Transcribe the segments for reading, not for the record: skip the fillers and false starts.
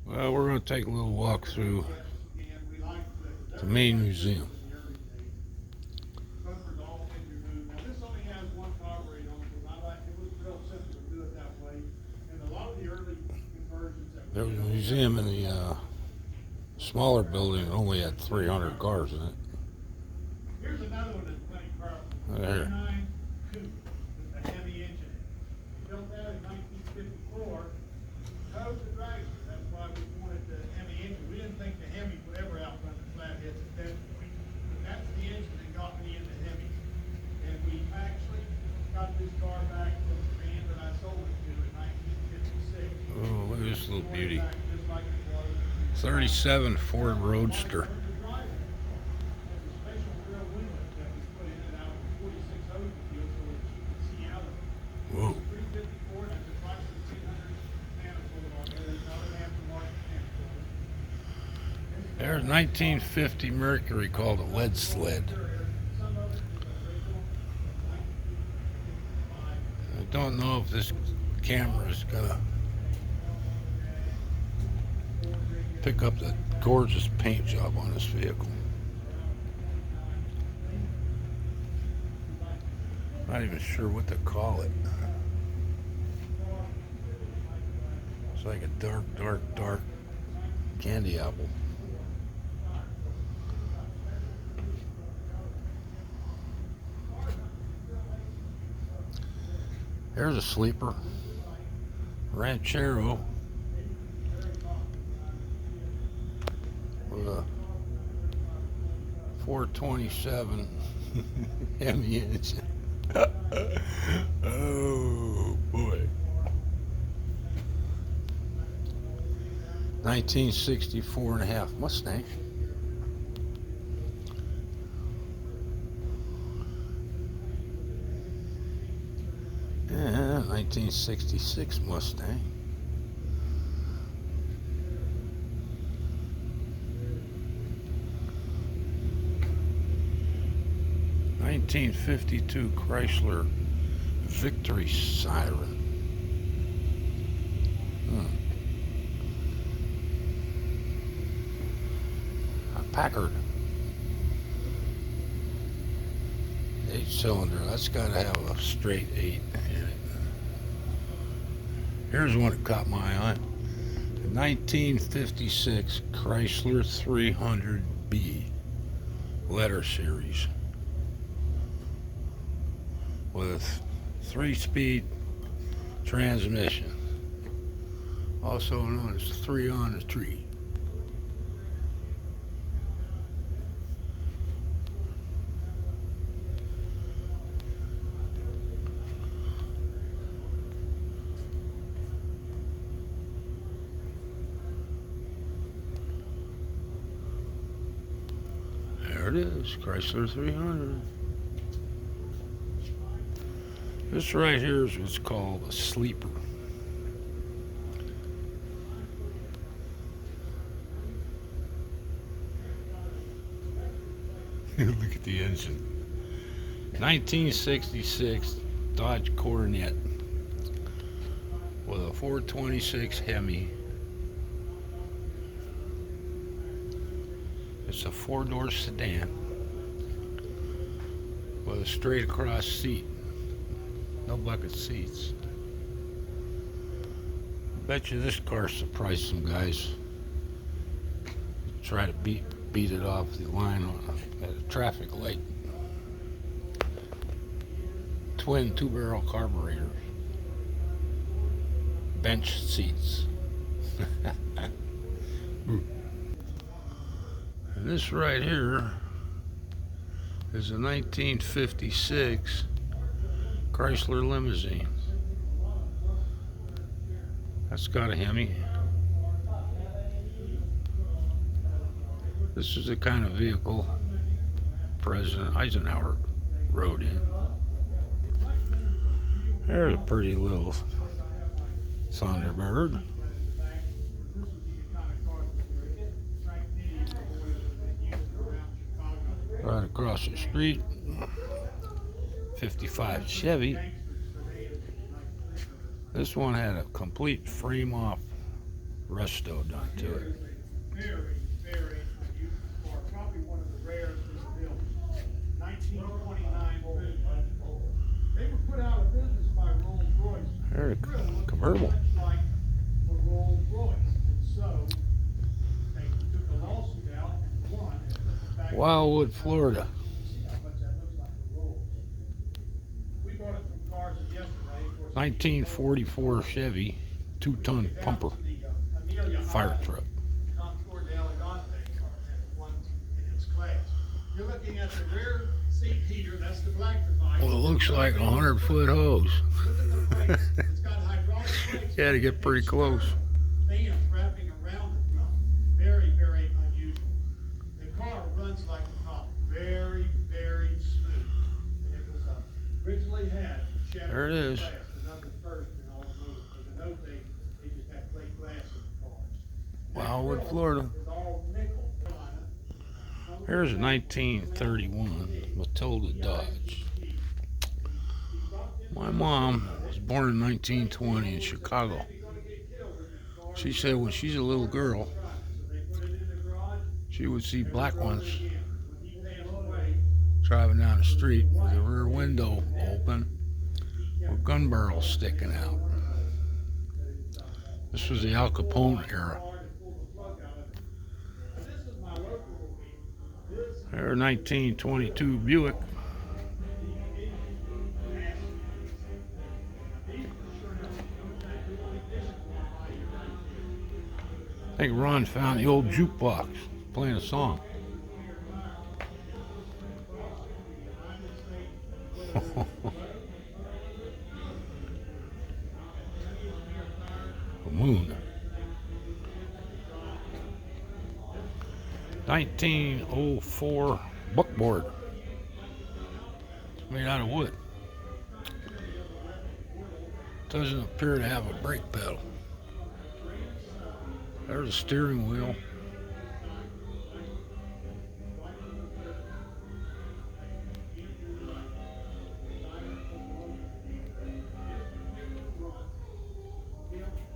Well, we're going to take a little walk through the main museum. There was a museum in the smaller building that only had 300 cars in it. There. Oh, look at this little beauty. 37 Ford Roadster. Whoa. There's 1950 Mercury called a lead sled. I don't know if this camera is gonna pick up the gorgeous paint job on this vehicle. Not even sure what to call it. It's like a dark candy apple. There's a sleeper. Ranchero with a 427 Hemi engine. Oh boy. 1964 and a half Mustang. Yeah, 1966 Mustang. (1952) Chrysler Victory Siren. A Packard 8-cylinder. That's got to have a straight 8 in it. Here's one that caught my eye. The 1956 Chrysler 300B letter series with a 3-speed transmission, also known as 3 on the tree. There it is, Chrysler 300. This right here is what's called a sleeper. Look at the engine. 1966 Dodge Coronet with a 426 Hemi. It's a 4-door sedan with a straight across seat. No bucket seats. Bet you this car surprised some guys. Try to beat it off the line at a traffic light. Twin 2-barrel carburetor. Bench seats. And this right here is a 1956 Chrysler limousine. That's got a Hemi. This is the kind of vehicle President Eisenhower rode in. There's a pretty little Thunderbird. Right across the street, 55 Chevy. This one had a complete frame off resto done to it. Very, very unusual car. Probably one of the rarest in the built. 1929 Volvo. They were put out of business by Rolls-Royce. There's The grill looked convertible. much like the Rolls-Royce. And so they took a lawsuit out and won and put it back. Wildwood, Florida. See how much that looks like a Rolls. We bought it from Carson yesterday. Of course, 1944 Chevy, 2-ton pumper, fire truck. Contour de Elegante one in its class. You're looking at the rear seat heater, that's the black device. Well, it looks like a 100-foot hose. Look at the brakes. It's got hydraulic brakes. You had to get pretty close. Fans wrapping around the drum. Very, very unusual. The car runs like a top. Very, very smooth. And it was originally had Chevy There it is. glass, another first in automotive. Because I know they just had plate glass in the cars. Wildwood, Florida. It's all nickel. Here's a 1931 Matilda Dodge. My mom was born in 1920 in Chicago. She said when she's a little girl, she would see black ones driving down the street with the rear window open with gun barrels sticking out. This was the Al Capone era. Their 1922 Buick. I think Ron found the old jukebox playing a song. The moon. 1904 buckboard. It's made out of wood. Doesn't appear to have a brake pedal. There's a steering wheel.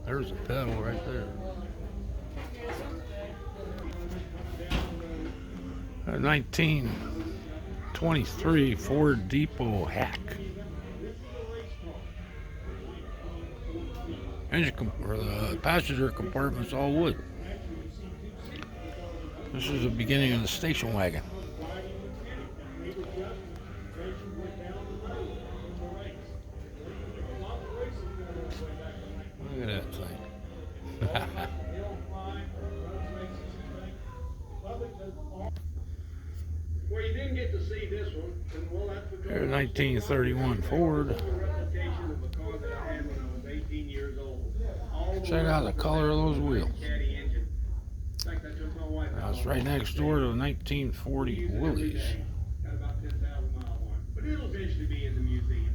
There's a pedal right there. A 1923 Ford Depot hack. The passenger compartment's all wood. This is the beginning of the station wagon. Look at that thing. Well, you didn't get to see this one, and well, that's because Here's a 1931 Ford. replication of a car that I had when I was 18 years old. Check out the color of those wheels. Caddy engine. In fact, I took my wife Now out. it's right next door to a 1940 Willys. Got about 10,000 miles on it, but it'll eventually be in the museum.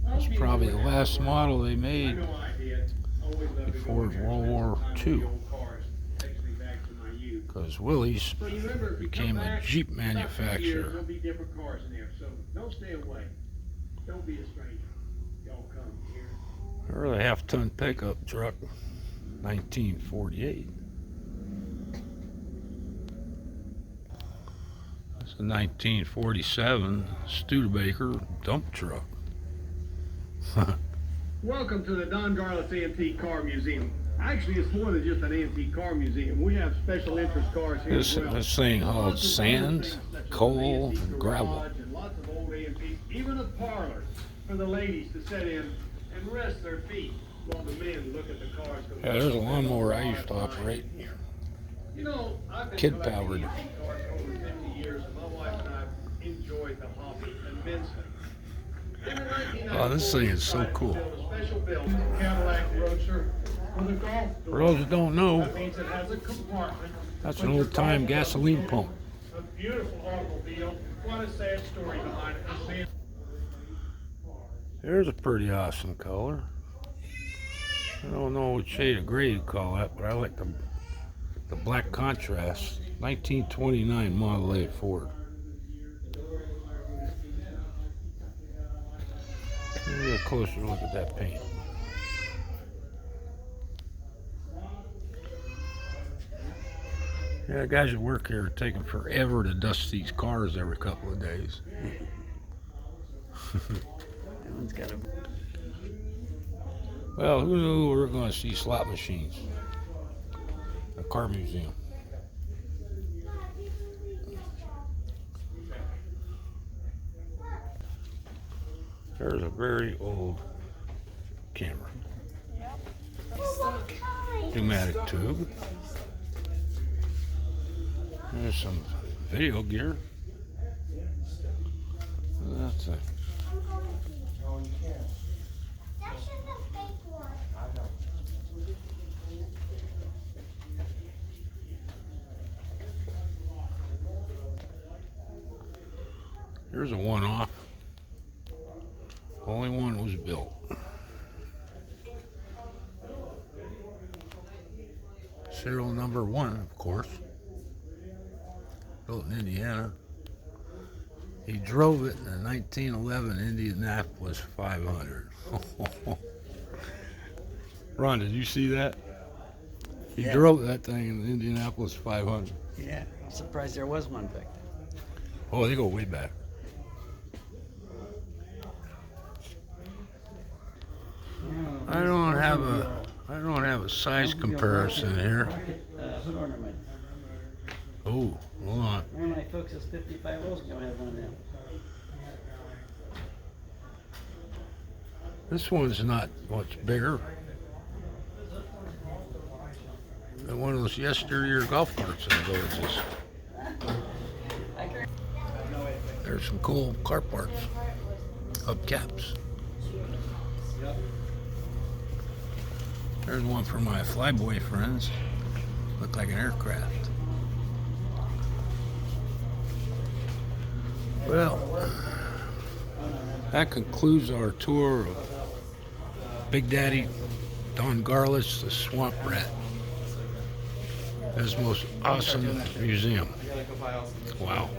That's probably the last model they I made know I did. Always loved to go before there, World spend War some time with II. the old cars. Takes me back to my youth. because Willys So you remember, if you come became a back, Jeep about 2 years, manufacturer. There'll be different cars in there, so don't stay away. Don't be a stranger. Y'all come here. Or a half-ton pickup truck, 1948. That's a 1947 Studebaker dump truck. Welcome to the Don Garlits Antique Car Museum. Actually, it's more than just an antique car museum. We have special interest cars here This as well. thing hauls Lots of sand, things such as coal, an antique and gravel. garage and lots of old antiques, even a parlor for the ladies to sit in and rest their feet while the men look at the cars. Yeah, there's a lawnmower I used to operate. You know, I've been Kid collecting powered. antique cars for over 50 years, and my wife and I enjoyed the hobby immensely. And in 1994, Oh, this thing is so we decided to cool. build a special build Cadillac Roadster with a golf For door. those that don't know, That means it has a compartment. that's to an put your old-time golf clubs gasoline in. pump. A beautiful automobile. What a sad story behind it. This man- There's a pretty awesome color. I don't know what shade of gray you call that, but I like the black contrast. 1929 Model A Ford. Let me get a closer look at that paint. Yeah, the guys that work here are taking forever to dust these cars every couple of days. That one's got a. Well, who knew we were going to see slot machines? A car museum. There's a very old camera. Pneumatic tube. There's some video gear. That's a Here's a one-off. Only one was built. Serial number 1, of course. Built in Indiana. He drove it in a 1911 Indianapolis 500. Ron, did you see that? He Yeah. drove that thing in the Indianapolis 500. Yeah, I'm surprised there was one back then. Oh, they go way back. I don't have a size comparison here. Hood ornament. Oh, hold on. One of my folks is 55 O's gonna have one of them. This one's not much bigger than one of those yesteryear golf carts in villages. There's some cool car parts, hubcaps. There's one for my flyboy friends. Look like an aircraft. Well, that concludes our tour of Big Daddy Don Garlis, the Swamp Rat. His most awesome museum. Wow.